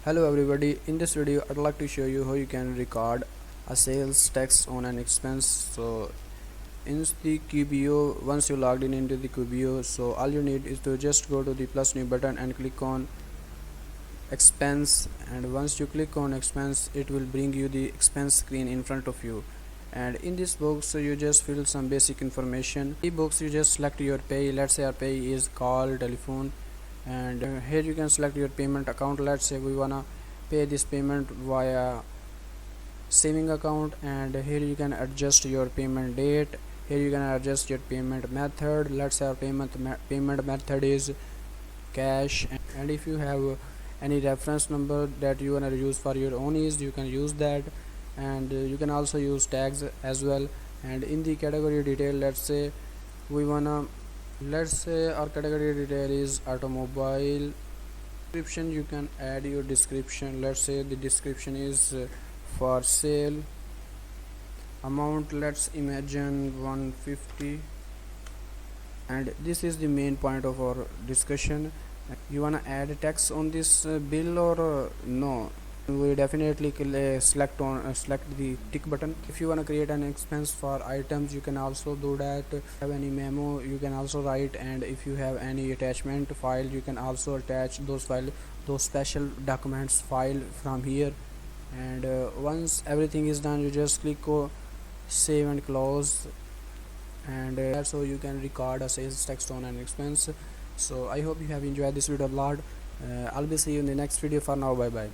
Hello everybody, in this video I'd like to show you how you can record a sales text on an expense. So in the QBO, once you logged in into the QBO, so all you need is to just go to the plus new button and click on expense, and once you click on expense it will bring you the expense screen in front of you. And in this box, so you just fill some basic information. In the box you just select your pay. Let's say our pay is call, telephone, and here you can select your payment account. Let's say we wanna pay this payment via saving account, and here you can adjust your payment date. Here you can adjust your payment method. Let's say our payment method is cash, and if you have any reference number that you wanna use for your own use, you can use that. And you can also use tags as well. And in the category detail, let's say our category detail is automobile. Description, you can add your description. Let's say the description is for sale. Amount, let's imagine 150. And this is the main point of our discussion. You wanna add text on this bill or no? We definitely select the tick button. If you want to create an expense for items, you can also do that. If you have any memo, you can also write, and if you have any attachment file, you can also attach those special documents file from here. And once everything is done, you just click save and close, and that's how you can record a sales text on an expense. So I hope you have enjoyed this video a lot. I'll be see you in the next video. For now, bye bye.